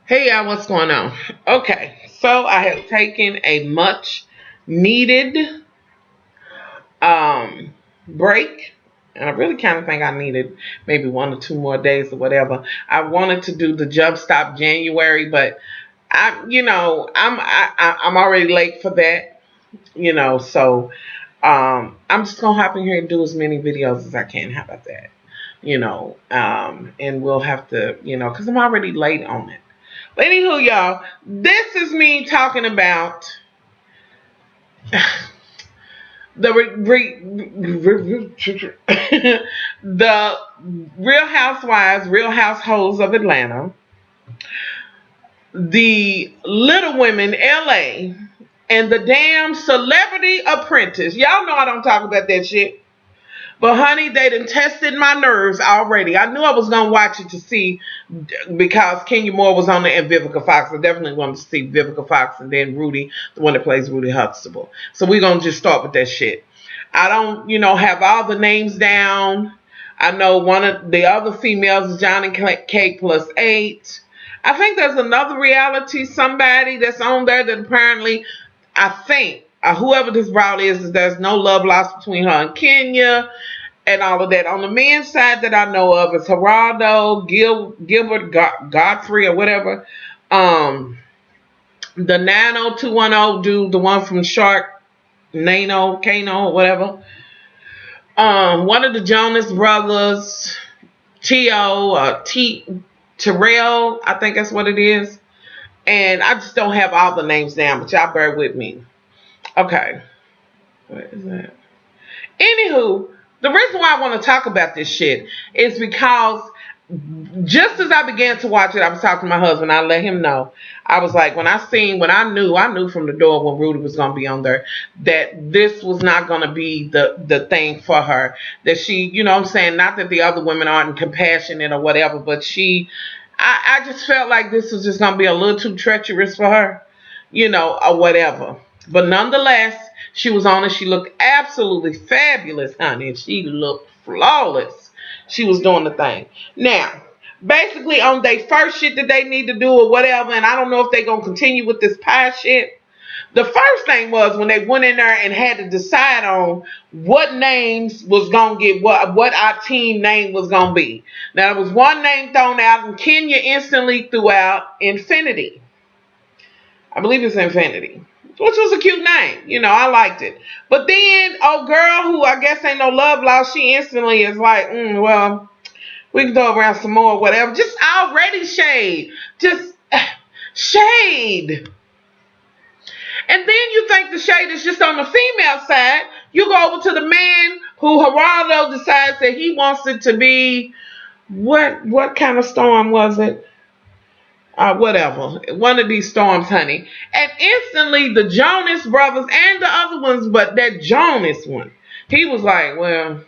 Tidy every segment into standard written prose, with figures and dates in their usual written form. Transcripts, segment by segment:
Hey y'all, what's going on? Okay, so I have taken a much needed break, and I really kind of think I needed maybe 1 or 2 more days or whatever. I wanted to do the jump stop January, but I'm already late for that, so I'm just gonna hop in here and do as many videos as I can. How about that? And we'll have to, because I'm already late on it. But anywho, y'all, this is me talking about the the Real Housewives, Real Households of Atlanta, the Little Women LA, and the damn Celebrity Apprentice. Y'all know I don't talk about that shit. But honey, they done tested my nerves already. I knew I was gonna watch it to see, because Kenya Moore was on there and Vivica Fox. I definitely wanted to see Vivica Fox and then Rudy, the one that plays Rudy Huxtable. So we're gonna just start with that shit. I don't, have all the names down. I know one of the other females is Johnny K plus 8. I think there's another reality somebody that's on there that apparently, I think, whoever this broad is, there's no love lost between her and Kenya and all of that. On the men's side that I know of is Geraldo, Gilbert Godfrey or whatever. The 90210 dude, the one from Shark, Kano, whatever. One of the Jonas brothers, Terrell, I think that's what it is. And I just don't have all the names down, but y'all bear with me. Okay. What is that? Anywho, the reason why I want to talk about this shit is because just as I began to watch it, I was talking to my husband. I let him know. I was like, when I knew from the door when Rudy was going to be on there, that this was not going to be the thing for her. That she, I'm saying, not that the other women aren't compassionate or whatever, but I just felt like this was just going to be a little too treacherous for her, or whatever. But nonetheless, she was on it. She looked absolutely fabulous, honey. She looked flawless. She was doing the thing. Now, basically on their first shit that they need to do or whatever, and I don't know if they're going to continue with this pie shit. The first thing was when they went in there and had to decide on what names was going to get what our team name was going to be. Now, there was one name thrown out, and Kenya instantly threw out Infinity. I believe it's Infinity. Which was a cute name. I liked it. But then, old girl, who I guess ain't no love lost, she instantly is like, well, we can throw around some more, whatever. Just already shade. Just shade. And then you think the shade is just on the female side. You go over to the man who Geraldo decides that he wants it to be, what kind of storm was it? Whatever. One of these storms, honey. And instantly the Jonas brothers and the other ones, but that Jonas one, he was like, well,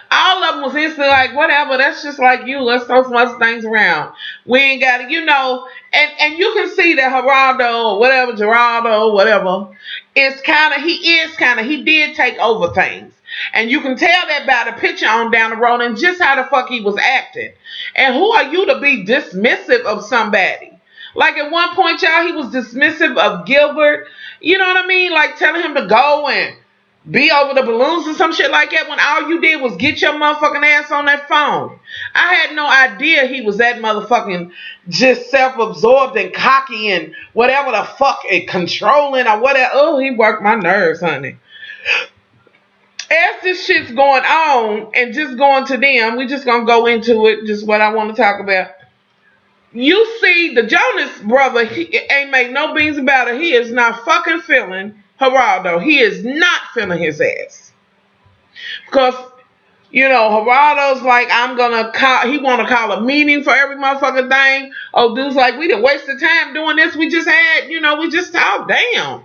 all of them was instantly like, whatever, that's just like you. Let's throw some other things around. We ain't got it, and you can see that Geraldo, whatever, he did take over things. And you can tell that by the picture on down the road and just how the fuck he was acting. And who are you to be dismissive of somebody? Like at one point, y'all, he was dismissive of Gilbert. You know what I mean? Like telling him to go and be over the balloons or some shit like that when all you did was get your motherfucking ass on that phone. I had no idea he was that motherfucking just self-absorbed and cocky and whatever the fuck and controlling or whatever. Oh, he worked my nerves, honey. As this shit's going on and just going to them, we just gonna go into it, just what I want to talk about. You see, the Jonas brother, he ain't make no beans about it. He is not fucking feeling Geraldo. He is not feeling his ass. Because, Geraldo's like, he want to call a meeting for every motherfucking thing. Oh, dude's like, we done wasted time doing this. We just had, we just talked. Damn.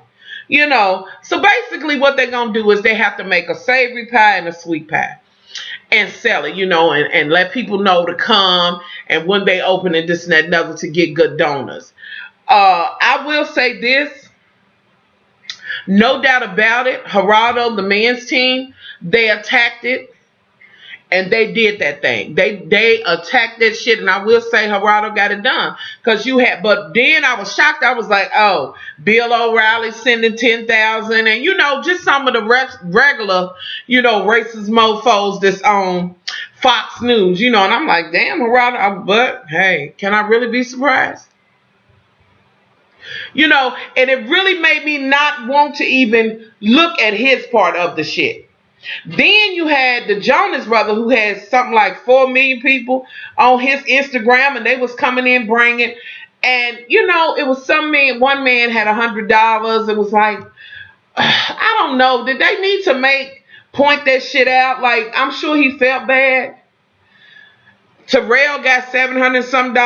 So basically what they're going to do is they have to make a savory pie and a sweet pie and sell it, and let people know to come and when they open it, this and that and other to get good donors. I will say this, no doubt about it, Geraldo, the men's team, they attacked it And they did that thing. They attacked that shit, and I will say Gerardo got it done. But then I was shocked. I was like, oh, Bill O'Reilly sending 10,000, and just some of the regular, racist mofos that's on Fox News, and I'm like, damn, Gerardo. But hey, can I really be surprised? And it really made me not want to even look at his part of the shit. Then you had the Jonas brother, who had something like 4 million people on his Instagram, and they was coming in bringing, and it was one man had $100. It was like, I don't know, did they need to point that shit out? Like, I'm sure he felt bad. Terrell got $700 some,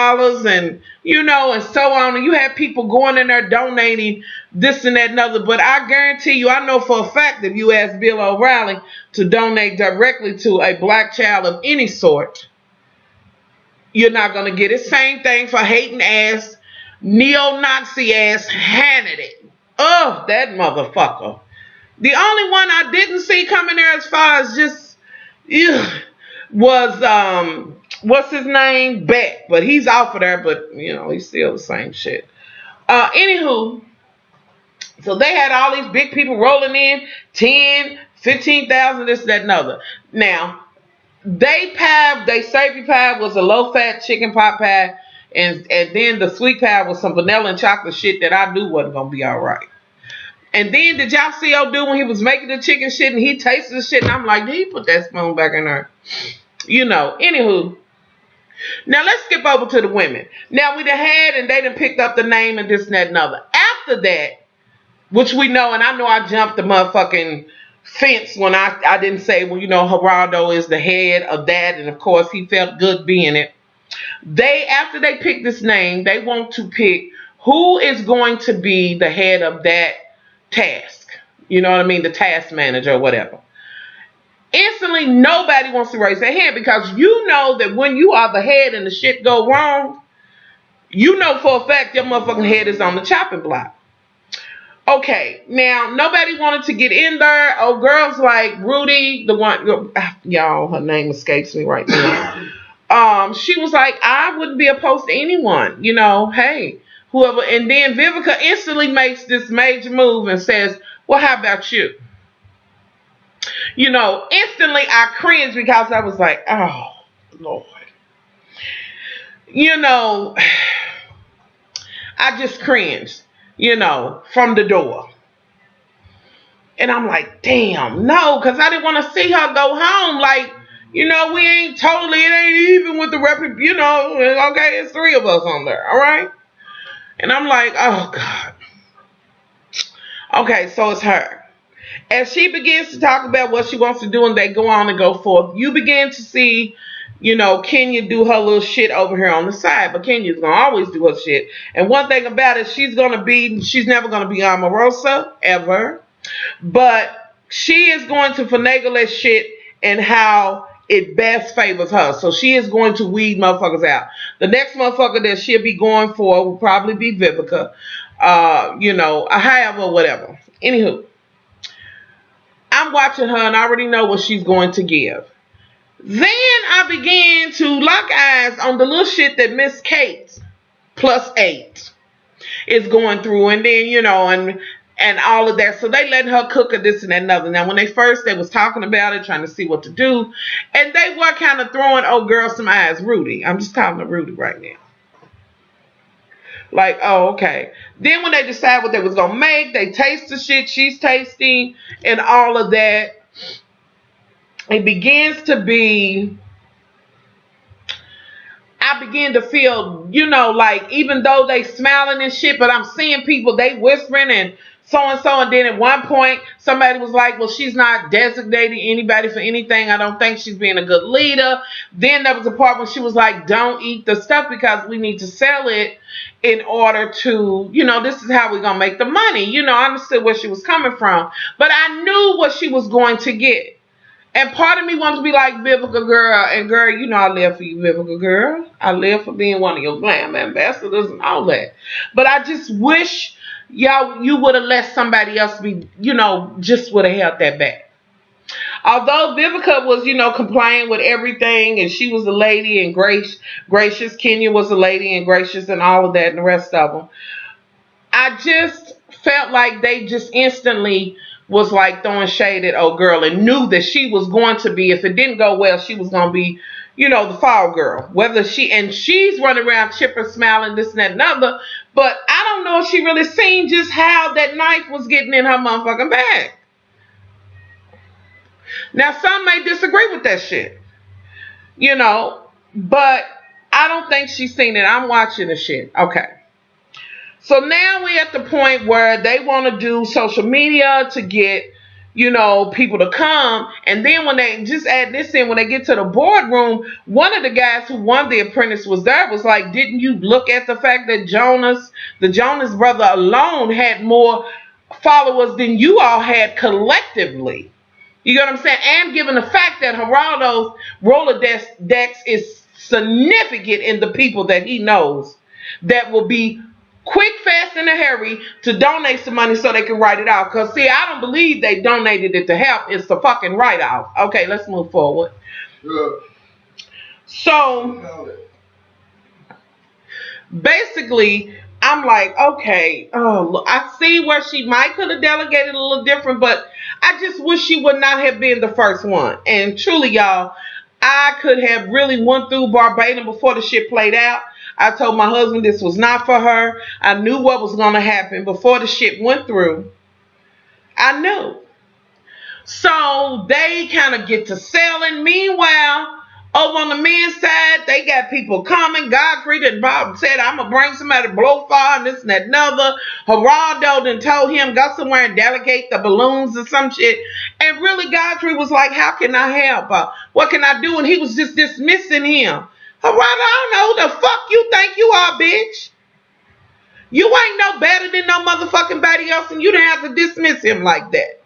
and and so on, and you had people going in there donating this and that and other. But I guarantee you, I know for a fact, if you ask Bill O'Reilly to donate directly to a black child of any sort, you're not going to get it. Same thing for hating ass, neo-Nazi ass Hannity. Oh, that motherfucker. The only one I didn't see coming there as far as just was what's his name? Beck. But he's off of there, but he's still the same shit. Anywho, so they had all these big people rolling in, 10, 15,000, this, that, and other. Now, they savory pie was a low-fat chicken pot pie, and then the sweet pie was some vanilla and chocolate shit that I knew wasn't going to be all right. And then did y'all see old dude when he was making the chicken shit and he tasted the shit, and I'm like, did he put that spoon back in there? Anywho. Now let's skip over to the women. Now we done had, and they done picked up the name and this and that and other. After that, which we know, and I know I jumped the motherfucking fence when I didn't say, well, Gerardo is the head of that, and of course he felt good being it. After they pick this name, they want to pick who is going to be the head of that task. You know what I mean? The task manager or whatever. Instantly, nobody wants to raise their hand, because that when you are the head and the shit go wrong, for a fact your motherfucking head is on the chopping block. Okay, now nobody wanted to get in there. Oh, girls like Rudy, the one, y'all, her name escapes me right now. She was like, I wouldn't be opposed to anyone. Hey, whoever. And then Vivica instantly makes this major move and says, well, how about you? Instantly I cringed, because I was like, oh, Lord. I just cringed, from the door. And I'm like, damn, no, because I didn't want to see her go home. Like, we ain't totally, it ain't even with the okay, it's 3 of us on there, all right? And I'm like, oh, God. Okay, so it's her. As she begins to talk about what she wants to do, and they go on and go forth, you begin to see, Kenya do her little shit over here on the side. But Kenya's going to always do her shit. And one thing about it, she's never going to be Omarosa, ever. But she is going to finagle that shit and how it best favors her. So she is going to weed motherfuckers out. The next motherfucker that she'll be going for will probably be Vivica. However, whatever. Anywho. I'm watching her and I already know what she's going to give. Then I began to lock eyes on the little shit that Miss Kate +8 is going through, and then and all of that. So they letting her cook or this and that and other. Now when they was talking about it, trying to see what to do, and they were kind of throwing old girl some eyes. Rudy, I'm just calling her Rudy right now. Like, oh, okay. Then when they decide what they was going to make, they taste the shit she's tasting and all of that. It begins to be, I begin to feel, like even though they smiling and shit, but I'm seeing people, they whispering and so. And then at one point, somebody was like, well, she's not designating anybody for anything. I don't think she's being a good leader. Then there was a part when she was like, don't eat the stuff because we need to sell it in order to, this is how we're going to make the money. I understood where she was coming from. But I knew what she was going to get. And part of me wanted to be like, Vivica girl. And girl, I live for you, Vivica girl. I live for being one of your glam ambassadors and all that. But I just wish you would have let somebody else be, just would have held that back. Although Vivica was, complying with everything, and she was a lady and gracious, Kenya was a lady and gracious, and all of that, and the rest of them, I just felt like they just instantly was like throwing shade at old girl, and knew that she was going to be, if it didn't go well, she was going to be, the fall girl. She's running around chipper, smiling, this and that and other, but I don't know if she really seen just how that knife was getting in her motherfucking bag. Now, some may disagree with that shit, but I don't think she's seen it. I'm watching the shit. Okay. So now we're at the point where they want to do social media to get, people to come. And then when they just add this in, when they get to the boardroom, one of the guys who won the Apprentice was there, was like, didn't you look at the fact that the Jonas brother alone had more followers than you all had collectively? You get what I'm saying? And given the fact that Geraldo's Rolodex is significant in the people that he knows that will be quick, fast, in a hurry to donate some money so they can write it off. Because, see, I don't believe they donated it to help. It's the fucking write-off. Okay, let's move forward. So, basically, I'm like, okay, look, I see where she might could have delegated a little different, but I just wish she would not have been the first one. And truly, y'all, I could have really went through Barbados before the shit played out. I told my husband this was not for her. I knew what was going to happen before the shit went through. I knew. So they kind of get to selling. Meanwhile, over on the men's side, they got people coming. Godfrey done said, I'm going to bring somebody to blow fire and this and that and other. Geraldo done told him, go somewhere and delegate the balloons or some shit. And really, Godfrey was like, how can I help? What can I do? And he was just dismissing him. Geraldo, I don't know who the fuck you think you are, bitch. You ain't no better than no motherfucking body else, and you didn't have to dismiss him like that.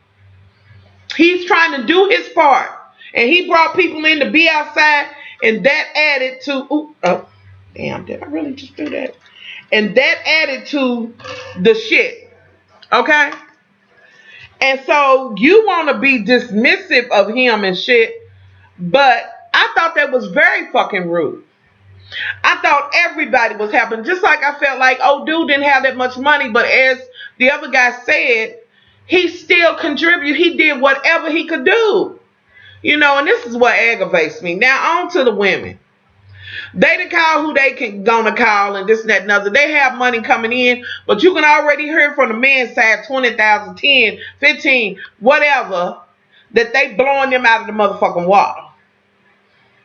He's trying to do his part. And he brought people in to be outside, and that added to... damn, did I really just do that? And that added to the shit. Okay? And so you want to be dismissive of him and shit, but I thought that was very fucking rude. I thought everybody was helping. Just like I felt like, dude didn't have that much money, but as the other guy said, he still contributed. He did whatever he could do. And this is what aggravates me. Now, on to the women. They done call who they gonna call and this and that and other. They have money coming in, but you can already hear from the men's side, 20,000, 10, 15, whatever, that they blowing them out of the motherfucking water.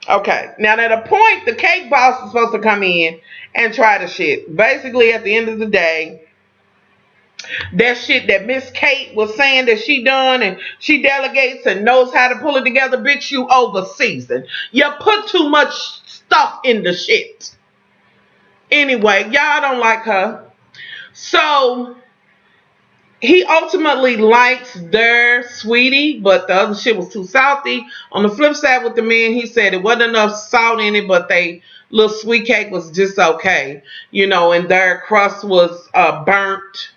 Okay, now at a point, the cake boss is supposed to come in and try the shit. Basically, at the end of the day, that shit that Miss Kate was saying that she done and she delegates and knows how to pull it together, bitch, you overseasoned. You put too much stuff in the shit. Anyway, y'all don't like her. So, he ultimately likes their sweetie, but the other shit was too salty. On the flip side with the men, he said it wasn't enough salt in it, but they little sweet cake was just okay. And their crust was burnt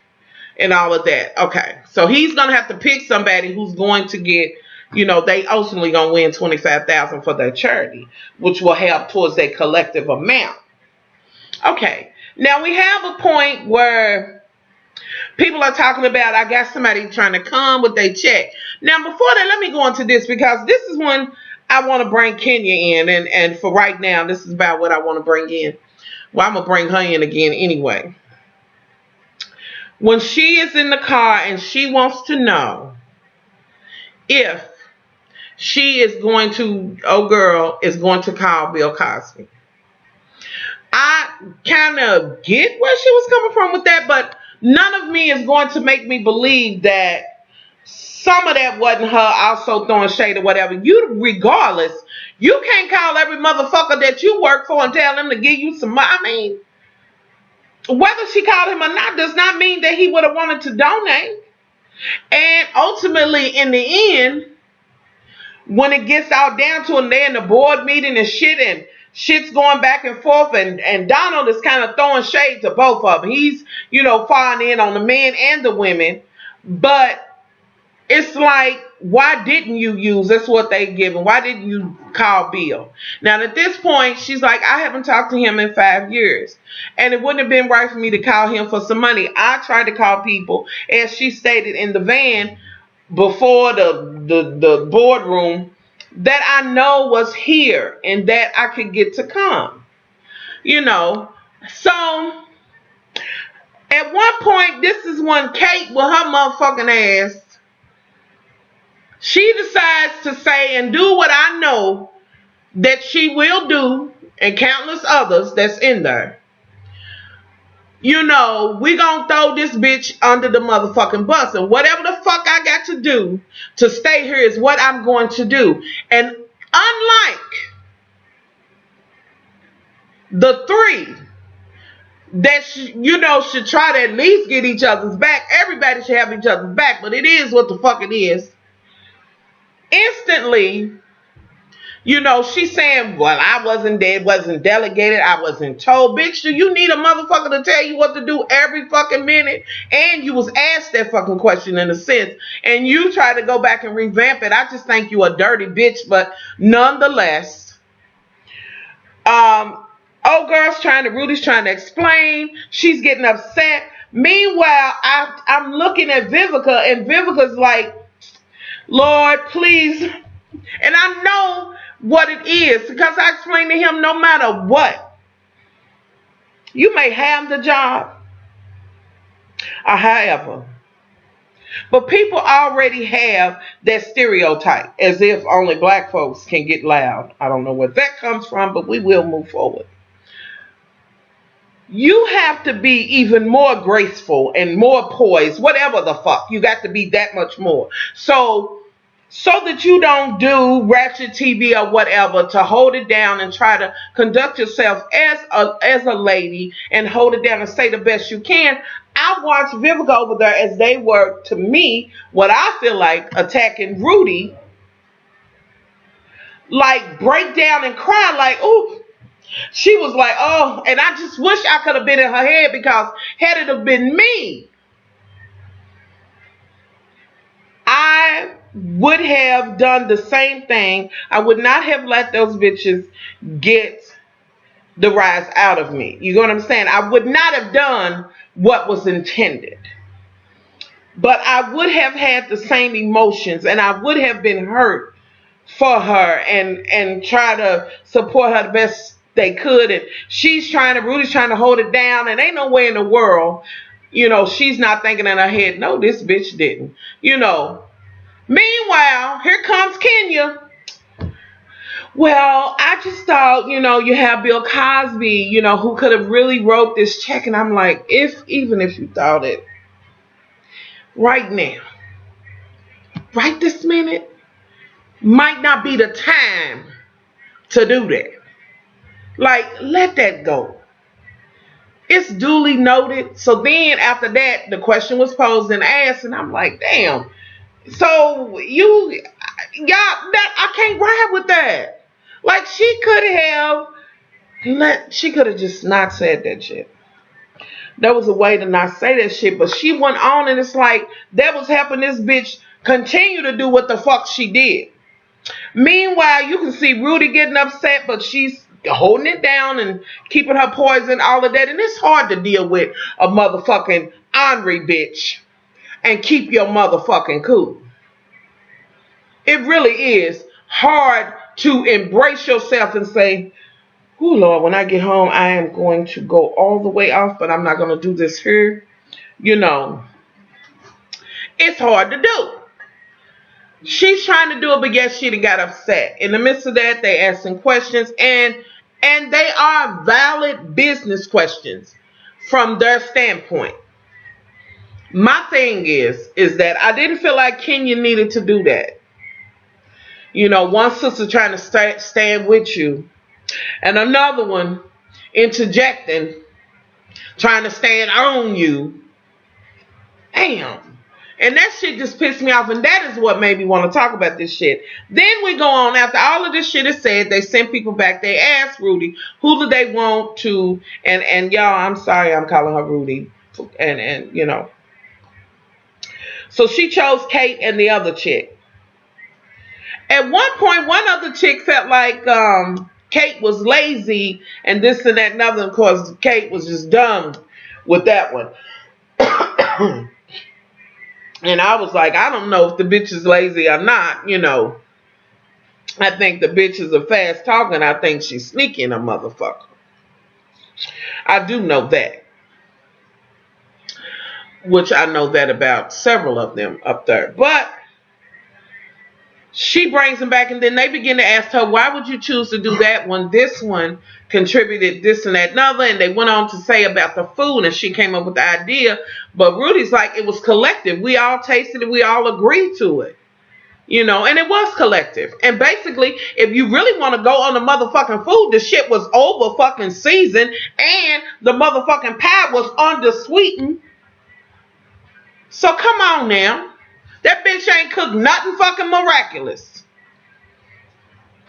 and all of that. Okay. So he's going to have to pick somebody who's going to get, they ultimately going to win $25,000 for their charity, which will help towards their collective amount. Okay. Now we have a point where people are talking about, I got somebody trying to come with their check. Now, before that, let me go into this, because this is when I want to bring Kenya in. And for right now, this is about what I want to bring in. Well, I'm going to bring her in again anyway. When she is in the car and she wants to know if she is going to, is going to call Bill Cosby. I kind of get where she was coming from with that, but none of me is going to make me believe that some of that wasn't her also throwing shade or whatever. Regardless, you can't call every motherfucker that you work for and tell them to give you some money. I mean, whether she called him or not does not mean that he would have wanted to donate. And ultimately, in the end, when it gets all down to it, they're in the board meeting and shit's going back and forth, and Donald is kind of throwing shade to both of them. He's, falling in on the men and the women. But it's like, why didn't you use, that's what they given, why didn't you call Bill? Now at this point, she's like, I haven't talked to him in 5 years. And it wouldn't have been right for me to call him for some money. I tried to call people, as she stated in the van before the boardroom, that I know was here and that I could get to come. You know. So at one point, this is when Kate with her motherfucking ass, she decides to say and do what I know that she will do, and countless others that's in there. You know, we gonna throw this bitch under the motherfucking bus, and whatever the fuck I got to do to stay here is what I'm going to do. And unlike the three that should try to at least get each other's back, everybody should have each other's back, but it is what the fuck it is. Instantly, she's saying, well, I wasn't dead, wasn't delegated, I wasn't told. Bitch, do you need a motherfucker to tell you what to do every fucking minute? And you was asked that fucking question in a sense, and you try to go back and revamp it. I just think you a dirty bitch, but nonetheless, Rudy's trying to explain. She's getting upset. Meanwhile, I'm looking at Vivica, and Vivica's like, Lord, please. And I know what it is, because I explained to him, no matter what, you may have the job, or however, but people already have that stereotype, as if only black folks can get loud. I don't know where that comes from, but we will move forward. You have to be even more graceful and more poised, whatever the fuck. You got to be that much more. So that you don't do ratchet TV or whatever, to hold it down and try to conduct yourself as a lady and hold it down and say the best you can. I watched Vivica over there as they were, to me, what I feel like attacking Rudy, like break down and cry, like, ooh. She was like, oh, and I just wish I could have been in her head, because had it have been me, I would have done the same thing. I would not have let those bitches get the rise out of me. You know what I'm saying? I would not have done what was intended. But I would have had the same emotions, and I would have been hurt for her and try to support her the best they could. And Rudy's trying to hold it down, and ain't no way in the world, she's not thinking in her head, no, this bitch didn't, Meanwhile, here comes Kenya. Well, I just thought, you have Bill Cosby, who could have really wrote this check. And I'm like, even if you thought it, right now, right this minute, might not be the time to do that. Like, let that go. It's duly noted. So then after that, the question was posed and asked, and I'm like, damn. So I can't ride with that. Like, she could have just not said that shit. There was a way to not say that shit, but she went on, and it's like that was helping this bitch continue to do what the fuck she did. Meanwhile, you can see Rudy getting upset, but she's holding it down and keeping her poise and all of that. And it's hard to deal with a motherfucking ornery bitch and keep your motherfucking cool. It really is hard to embrace yourself and say, oh Lord, when I get home, I am going to go all the way off, but I'm not going to do this here. It's hard to do. She's trying to do it, but yet she got upset. In the midst of that, they asking questions, and they are valid business questions from their standpoint. My thing is that I didn't feel like Kenya needed to do that. One sister trying to stand with you, and another one interjecting, trying to stand on you. Damn. And that shit just pissed me off, and that is what made me want to talk about this shit. Then we go on, after all of this shit is said, they sent people back. They asked Rudy, who do they want to, and y'all, I'm sorry I'm calling her Rudy, and So she chose Kate and the other chick. At one point, one other chick felt like Kate was lazy and this and that and other, because Kate was just dumb with that one. And I was like, I don't know if the bitch is lazy or not, you know. I think the bitch is a fast talker. I think she's sneaking a motherfucker. I do know that. Which I know that about several of them up there. But she brings them back, and then they begin to ask her, why would you choose to do that when this one contributed this and that and other? And they went on to say about the food, and she came up with the idea. But Rudy's like, it was collective. We all tasted it. We all agreed to it. You know, and it was collective. And basically, if you really want to go on the motherfucking food, the shit was over fucking seasoned, and the motherfucking pie was under-sweetened. So come on now. That bitch ain't cooked nothing fucking miraculous.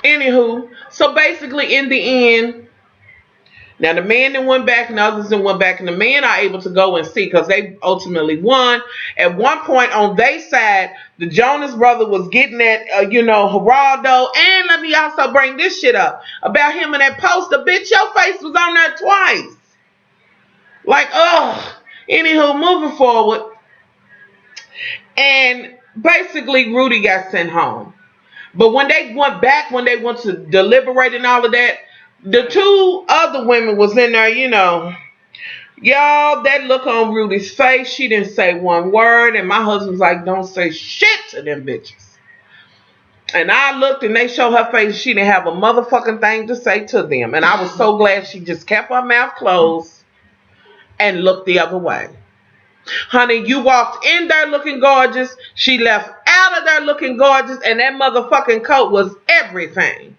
Anywho, so basically in the end, now the man that went back and the others that went back, and the men are able to go and see because they ultimately won. At one point on their side, the Jonas brother was getting at, Geraldo. And let me also bring this shit up about him in that poster. Bitch, your face was on there twice. Like, ugh. Anywho, moving forward. And basically, Rudy got sent home. But when they went back, when they went to deliberate and all of that, the two other women was in there, you know. Y'all, that look on Rudy's face, she didn't say one word. And my husband was like, don't say shit to them bitches. And I looked and they showed her face. She didn't have a motherfucking thing to say to them. And I was so glad she just kept her mouth closed and looked the other way. Honey, you walked in there looking gorgeous. She left out of there looking gorgeous. And that motherfucking coat was everything.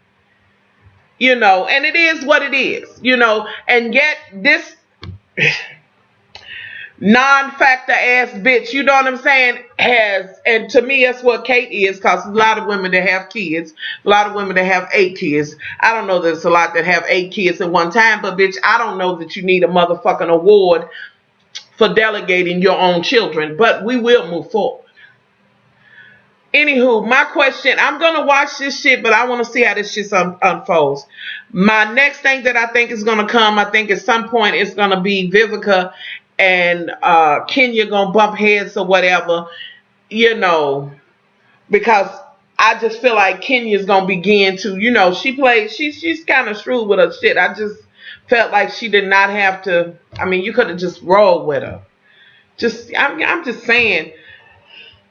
You know, and it is what it is. You know, and yet this non-factor ass bitch, you know what I'm saying, and to me that's what Kate is, because a lot of women that have kids, a lot of women that have 8 kids. I don't know that it's a lot that have 8 kids at one time, but bitch, I don't know that you need a motherfucking award for delegating your own children, but we will move forward. Anywho, my question, I'm going to watch this shit, but I want to see how this shit unfolds. My next thing that I think is going to come, I think at some point it's going to be Vivica and Kenya going to bump heads or whatever, you know, because I just feel like Kenya's going to begin to, you know, she's kind of shrewd with her shit. I just felt like she did not have to, I mean, you could have just rolled with her. I'm just saying.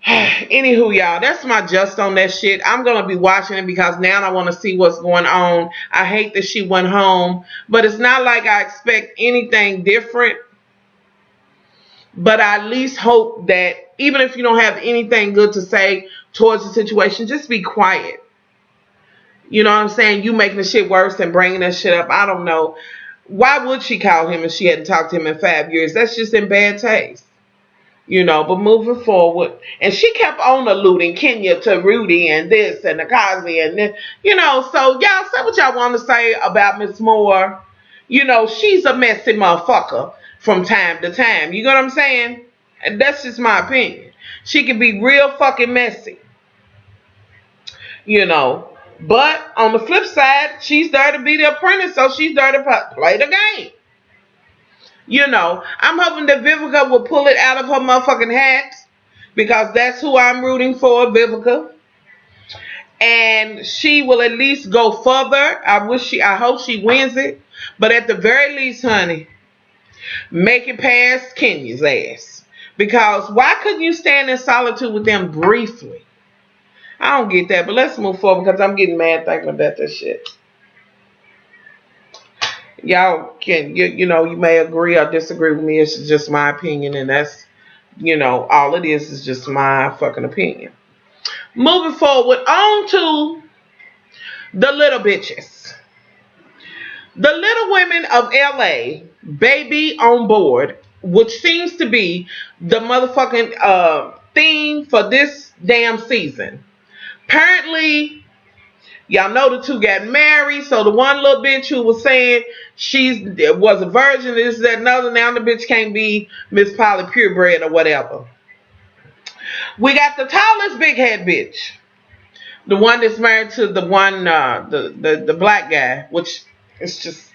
Anywho, y'all, that's my just on that shit. I'm going to be watching it because now I want to see what's going on. I hate that she went home, but it's not like I expect anything different. But I at least hope that even if you don't have anything good to say towards the situation, just be quiet. You know what I'm saying? You making the shit worse and bringing that shit up. I don't know. Why would she call him if she hadn't talked to him in 5 years? That's just in bad taste. You know, but moving forward. And she kept on alluding Kenya to Rudy and this and the Cosby and this. You know, so y'all say what y'all want to say about Miss Moore. You know, she's a messy motherfucker from time to time. You know what I'm saying? And that's just my opinion. She can be real fucking messy. You know. But on the flip side, she's there to be the apprentice, so she's there to play the game. You know, I'm hoping that Vivica will pull it out of her motherfucking hat, because that's who I'm rooting for, Vivica. And she will at least go further. I hope she wins it. But at the very least, honey, make it past Kenya's ass. Because why couldn't you stand in solitude with them briefly? I don't get that, but let's move forward because I'm getting mad thinking about this shit. Y'all can, you know, you may agree or disagree with me. It's just my opinion, and that's, you know, all it is just my fucking opinion. Moving forward, on to the little bitches. The Little Women of LA, baby on board, which seems to be the motherfucking theme for this damn season. Apparently, y'all know the two got married, so the one little bitch who was saying she was a virgin, this, that, and other, now the bitch can't be Miss Polly Purebred or whatever. We got the tallest big head bitch. The one that's married to the one, the black guy, which is just,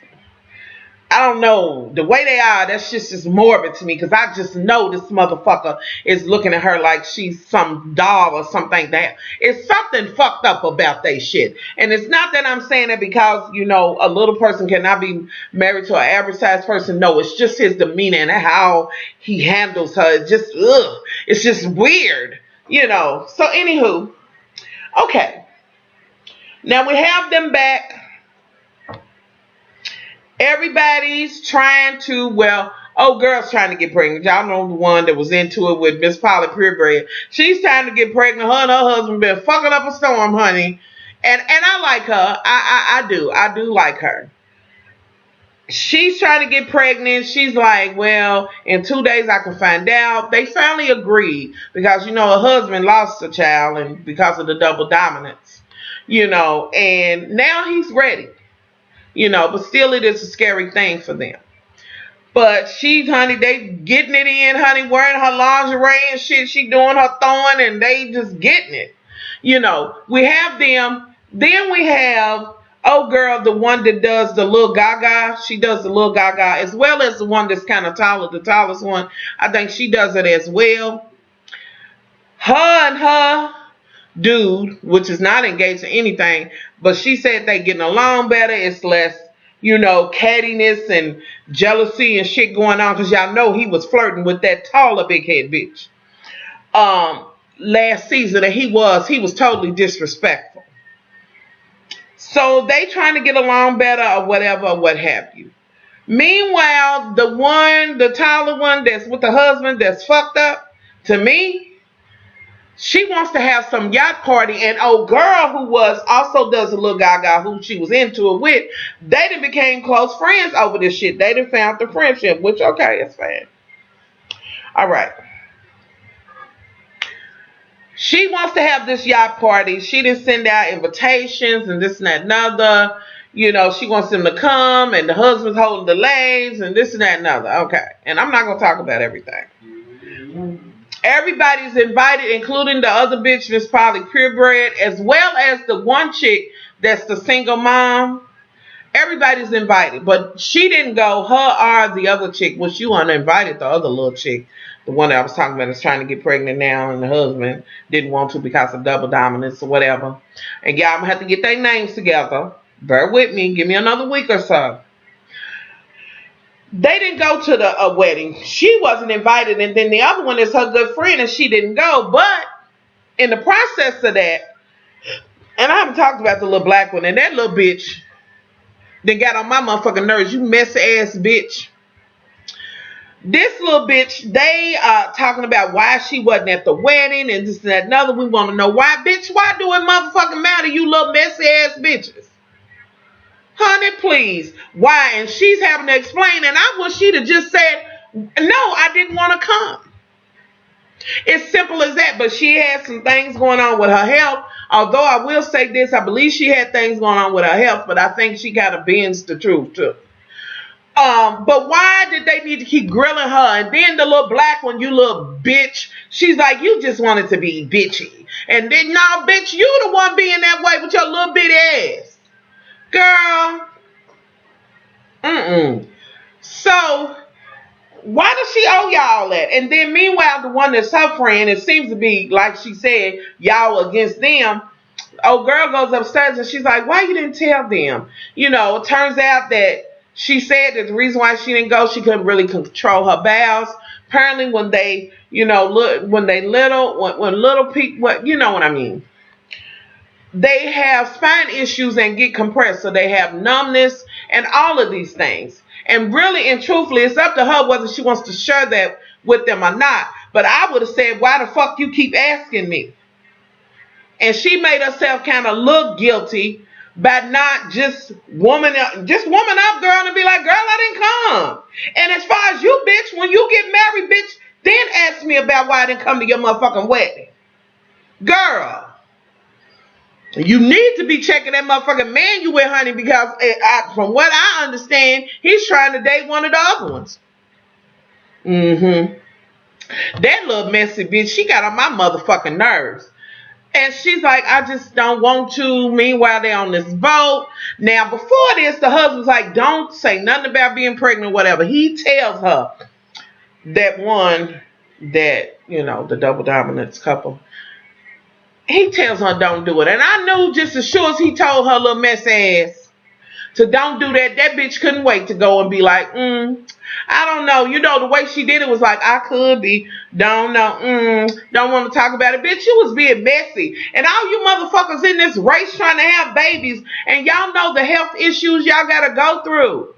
I don't know, the way they are, that's just morbid to me, because I just know this motherfucker is looking at her like she's some doll or something. That it's something fucked up about they shit. And it's not that I'm saying that because, you know, a little person cannot be married to an average sized person. No, it's just his demeanor and how he handles her. It's just, ugh, it's just weird, you know. So anywho, okay. Now we have them back. Everybody's trying to, well, old girl's trying to get pregnant. Y'all know the one that was into it with Miss Polly Purebred. She's trying to get pregnant. Her and her husband been fucking up a storm, honey. And I like her. I do like her. She's trying to get pregnant. She's like, well, in 2 days I can find out. They finally agreed because, you know, her husband lost a child and because of the double dominance, you know, and now he's ready. You know, but still it is a scary thing for them. But she's, honey, they getting it in, honey, wearing her lingerie and shit. She doing her throwing and they just getting it. You know, we have them. Then we have, oh girl, the one that does the little gaga. She does the little gaga as well as the one that's kind of taller, the tallest one. I think she does it as well. Her and her dude, which is not engaged to anything, but she said they getting along better. It's less, you know, cattiness and jealousy and shit going on, because y'all know he was flirting with that taller big head bitch last season, and he was totally disrespectful. So they trying to get along better or whatever, or what have you. Meanwhile, the taller one that's with the husband that's fucked up, to me, she wants to have some yacht party, and old girl who also does a little gaga who she was into it with, they done became close friends over this shit. They done found the friendship, which, okay, it's fine. All right. She wants to have this yacht party. She didn't send out invitations and this and that and other. You know, she wants them to come, and the husband's holding the legs and this and that and other. Okay. And I'm not going to talk about everything. Everybody's invited, including the other bitch, Miss Polly Purebred, as well as the one chick that's the single mom. Everybody's invited, but she didn't go. Her or the other chick, well, she wasn't invited. The other little chick, the one that I was talking about, is trying to get pregnant now, and the husband didn't want to because of double dominance or whatever. And y'all, I'm gonna have to get their names together. Bear with me. Give me another week or so. They didn't go to the wedding. She wasn't invited, and then the other one is her good friend, and she didn't go. But in the process of that, and I haven't talked about the little black one, and that little bitch that got on my motherfucking nerves. You messy ass bitch. This little bitch, they are talking about why she wasn't at the wedding and this and that and other. We want to know why, bitch. Why do it motherfucking matter, you little messy ass bitches? Honey, please. Why? And she's having to explain, and I wish she'd have just said, no, I didn't want to come. It's simple as that, but she had some things going on with her health. Although I will say this, I believe she had things going on with her health, but I think she kind of bends the truth too. But why did they need to keep grilling her? And then the little black one, you little bitch, she's like, you just wanted to be bitchy. And then, no, bitch, you the one being that way with your little bitty ass. Girl. So, why does she owe y'all that? And then meanwhile, the one that's her friend, it seems to be, like she said, y'all against them. Old girl goes upstairs and she's like, why you didn't tell them? You know, it turns out that she said that the reason why she didn't go, she couldn't really control her bowels. Apparently when they, you know, when little people, you know what I mean. They have spine issues and get compressed, so they have numbness and all of these things. And really and truthfully, it's up to her whether she wants to share that with them or not. But I would have said, why the fuck you keep asking me? And she made herself kind of look guilty by not just woman up, girl, and be like, girl, I didn't come. And as far as you, bitch, when you get married, bitch, then ask me about why I didn't come to your motherfucking wedding. Girl. You need to be checking that motherfucking man you with, honey, because from what I understand, he's trying to date one of the other ones. That little messy bitch, she got on my motherfucking nerves. And she's like, I just don't want to. Meanwhile, they're on this boat. Now, before this, the husband's like, don't say nothing about being pregnant, whatever. He tells her that one, that, you know, the double dominance couple, he tells her don't do it. And I knew just as sure as he told her little mess ass to don't do that, that bitch couldn't wait to go and be like, I don't know. You know, the way she did it was like, I could be, don't know, don't want to talk about it. Bitch, you was being messy. And all you motherfuckers in this race trying to have babies, and y'all know the health issues y'all got to go through.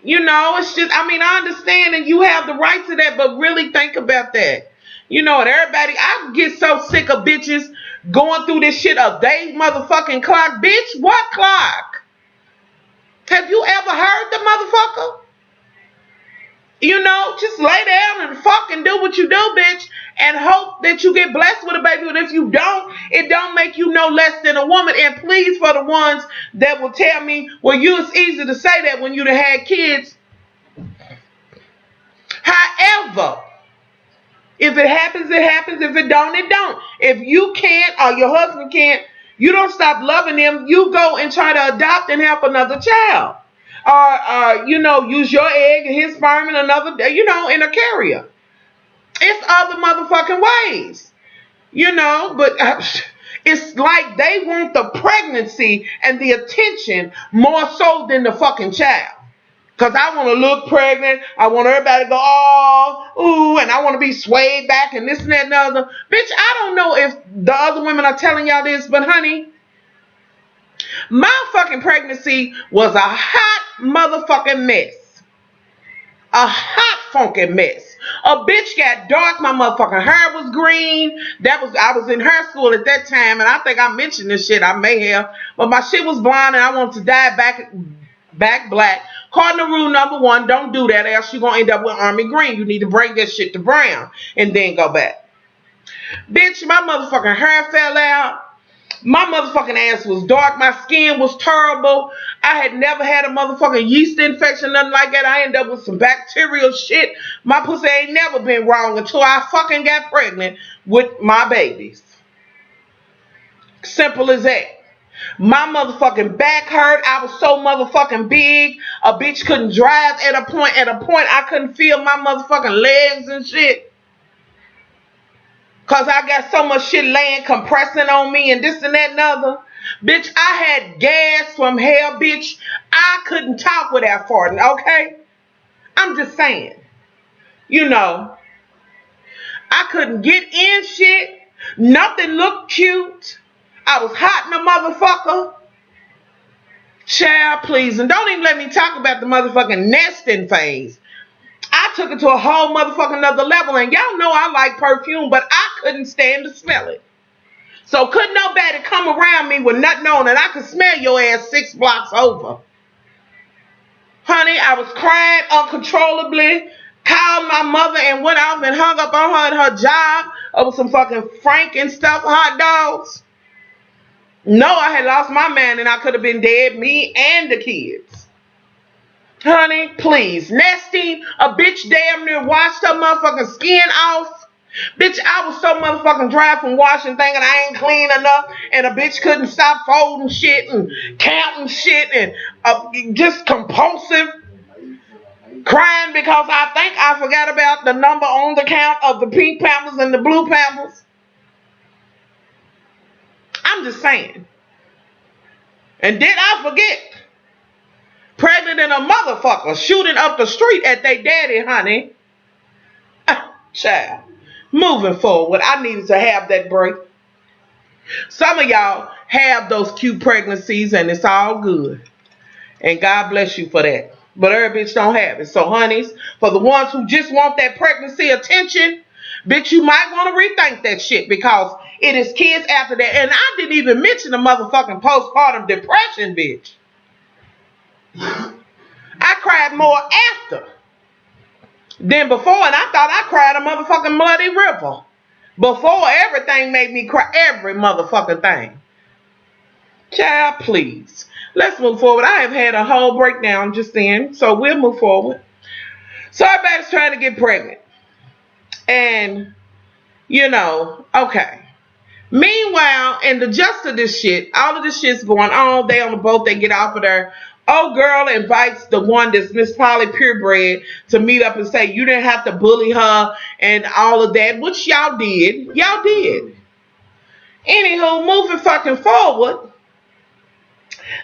You know, it's just, I mean, I understand and you have the right to that, but really think about that. You know, and everybody, I get so sick of bitches going through this shit of they motherfucking clock. Bitch, what clock? Have you ever heard the motherfucker? You know, just lay down and fucking do what you do, bitch, and hope that you get blessed with a baby. But if you don't, it don't make you no less than a woman. And please, for the ones that will tell me, well, it's easy to say that when you done had kids. However, if it happens, it happens. If it don't, it don't. If you can't or your husband can't, you don't stop loving them. You go and try to adopt and help another child. Or you know, use your egg and his sperm in another, you know, in a carrier. It's other motherfucking ways. You know, but it's like they want the pregnancy and the attention more so than the fucking child. Because I want to look pregnant. I want everybody to go, oh, ooh, and I want to be swayed back and this and that and the other. Bitch, I don't know if the other women are telling y'all this, but honey, my fucking pregnancy was a hot motherfucking mess. A hot funky mess. A bitch got dark. My motherfucking hair was green. I was in hair school at that time, and I think I mentioned this shit. I may have. But my shit was blonde, and I wanted to dye back black. Cardinal rule number 1, don't do that, else you're going to end up with army green. You need to break that shit to brown and then go back. Bitch, my motherfucking hair fell out. My motherfucking ass was dark. My skin was terrible. I had never had a motherfucking yeast infection, nothing like that. I ended up with some bacterial shit. My pussy ain't never been wrong until I fucking got pregnant with my babies. Simple as that. My motherfucking back hurt. I was so motherfucking big. A bitch couldn't drive at a point. At a point, I couldn't feel my motherfucking legs and shit. Because I got so much shit laying, compressing on me and this and that and other. Bitch, I had gas from hell, bitch. I couldn't talk without farting, okay? I'm just saying. You know, I couldn't get in shit. Nothing looked cute. I was hot in a motherfucker. Child, please. And don't even let me talk about the motherfucking nesting phase. I took it to a whole motherfucking other level. And y'all know I like perfume, but I couldn't stand to smell it. So couldn't nobody come around me with nothing on, and I could smell your ass 6 blocks over. Honey, I was crying uncontrollably. Called my mother and went off and hung up on her at her job over some fucking Franken stuff hot dogs. No, I had lost my man and I could have been dead, me and the kids. Honey, please. Nesting, a bitch damn near washed her motherfucking skin off. Bitch, I was so motherfucking dry from washing, thinking I ain't clean enough, and a bitch couldn't stop folding shit and counting shit and just compulsive crying because I think I forgot about the number on the count of the pink pampers and the blue pampers. I'm just saying. And did I forget? Pregnant and a motherfucker shooting up the street at they daddy, honey. Child. Moving forward, I needed to have that break. Some of y'all have those cute pregnancies and it's all good. And God bless you for that. But every bitch don't have it. So, honeys, for the ones who just want that pregnancy attention, bitch, you might want to rethink that shit because it is kids after that. And I didn't even mention the motherfucking postpartum depression, bitch. I cried more after than before, and I thought I cried a motherfucking bloody river. Before, everything made me cry. Every motherfucking thing. Child, please. Let's move forward. I have had a whole breakdown just then, so we'll move forward. So everybody's trying to get pregnant. And, okay. Meanwhile, in the gist of this shit, all of this shit's going on. They on the boat, they get off of there. Oh, girl invites the one that's Miss Polly Purebred to meet up and say, you didn't have to bully her and all of that, which y'all did. Y'all did. Anywho, moving fucking forward,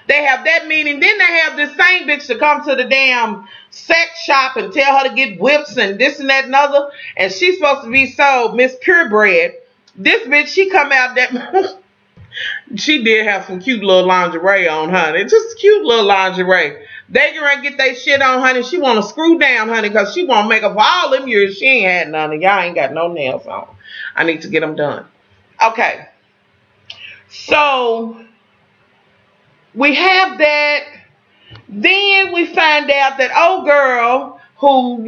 they have that meeting. Then they have this same bitch to come to the damn sex shop and tell her to get whips and this and that and other. And she's supposed to be so Miss Purebred. This bitch, she come out that... She did have some cute little lingerie on, honey. Just cute little lingerie. They gonna get their shit on, honey. She want to screw down, honey, because she want to make up for all them years she ain't had none. Y'all ain't got no nails on. I need to get them done. Okay. So, we have that. Then we find out that old girl who,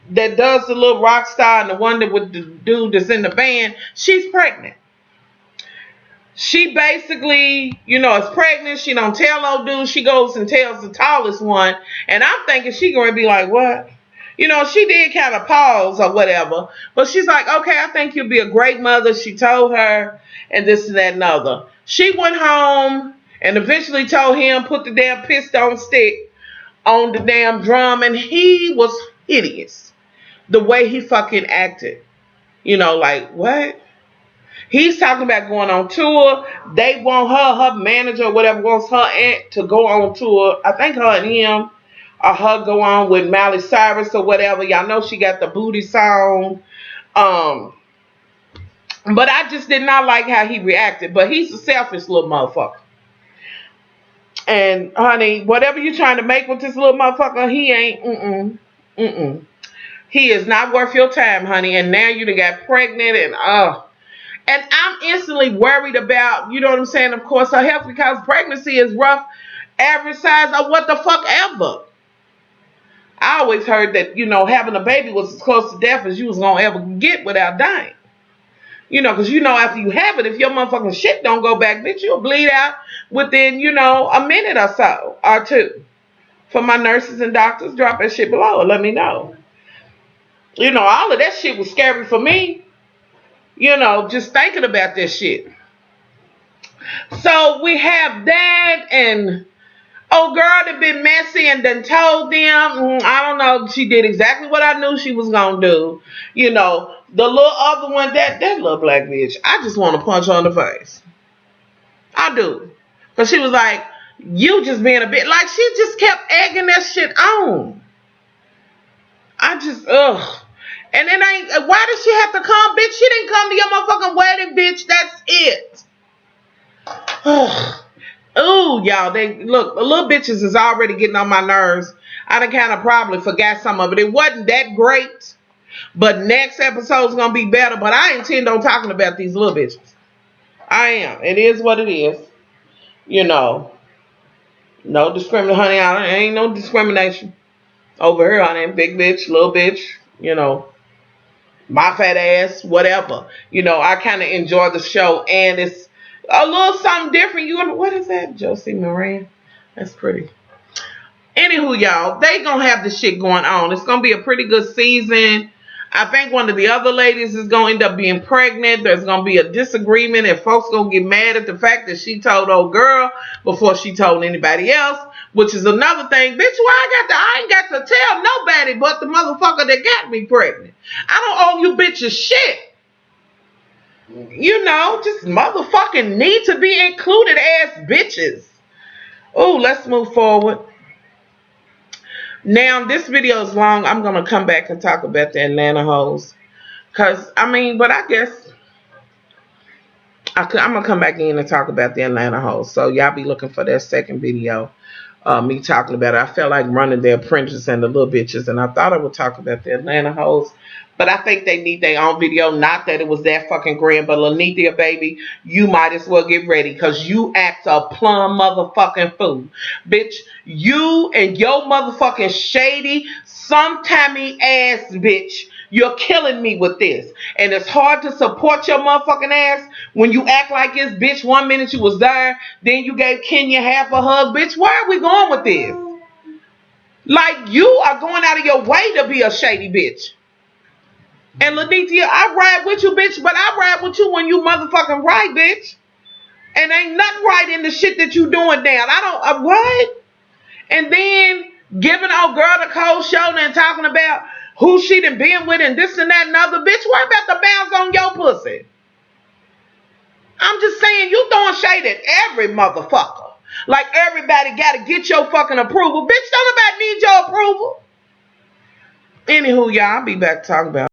that does the little rock star and the one that with the dude that's in the band, she's pregnant. She basically, is pregnant. She don't tell no dude. She goes and tells the tallest one. And I'm thinking she going to be like, what? She did kind of pause or whatever. But she's like, okay, I think you'll be a great mother. She told her and this and that and other. She went home and eventually told him, put the damn piston stick on the damn drum. And he was hideous. The way he fucking acted. Like, what? He's talking about going on tour. They want her manager or whatever wants her aunt to go on tour. I think her and him or her go on with Miley Cyrus or whatever. Y'all know she got the booty song. But I just did not like how he reacted. But he's a selfish little motherfucker. And honey, whatever you're trying to make with this little motherfucker, he ain't. He is not worth your time, honey. And now you done got pregnant and And I'm instantly worried about, you know what I'm saying, of course, her health, because pregnancy is rough, average size, or what the fuck ever. I always heard that, having a baby was as close to death as you was going to ever get without dying. Because after you have it, if your motherfucking shit don't go back, bitch, you'll bleed out within, a minute or so, or two. For my nurses and doctors, drop that shit below and let me know. All of that shit was scary for me. Just thinking about this shit. So we have that, and old girl that been messy and done told them, I don't know, she did exactly what I knew she was gonna do. The little other one, that little black bitch, I just want to punch her in the face. I do. Because she was like, you just being a bit, like she just kept egging that shit on. And then why did she have to come, bitch? She didn't come to your motherfucking wedding, bitch. That's it. Ooh, y'all. Look, the little bitches is already getting on my nerves. I done kind of probably forgot some of it. It wasn't that great. But next episode's going to be better. But I intend on talking about these little bitches. I am. It is what it is. No discrimination, honey. Ain't no discrimination over here, honey. Big bitch, little bitch, my fat ass, whatever. I kind of enjoy the show, and it's a little something different. What is that? Josie Moran? That's pretty. Anywho, y'all, they gonna have this shit going on. It's gonna be a pretty good season. I think one of the other ladies is gonna end up being pregnant. There's gonna be a disagreement, and folks gonna get mad at the fact that she told old girl before she told anybody else. Which is another thing, bitch, I ain't got to tell nobody but the motherfucker that got me pregnant. I don't owe you bitches shit. Just motherfucking need to be included ass bitches. Oh, let's move forward. Now, this video is long. I'm going to come back and talk about the Atlanta hoes. But I guess I'm going to come back in and talk about the Atlanta hoes. So, y'all be looking for that second video. Me talking about it. I felt like running the Apprentice and the little bitches, and I thought I would talk about the Atlanta hoes, but I think they need their own video. Not that it was that fucking grand, but Lanithia, baby, you might as well get ready, because you act a plumb motherfucking fool. Bitch, you and your motherfucking shady, sometimey ass bitch, you're killing me with this. And it's hard to support your motherfucking ass when you act like this, bitch. 1 minute you was there, then you gave Kenya half a hug. Bitch, where are we going with this? Like, you are going out of your way to be a shady bitch. And Ladithia, I ride with you, bitch, but I ride with you when you motherfucking right, bitch. And ain't nothing right in the shit that you doing down. I don't, what? And then giving old girl the cold shoulder and talking about who she done been with and this and that and other. Bitch, worry about the bounce on your pussy. I'm just saying, you throwing shade at every motherfucker. Like everybody got to get your fucking approval. Bitch, don't nobody need your approval. Anywho, y'all, I'll be back talking about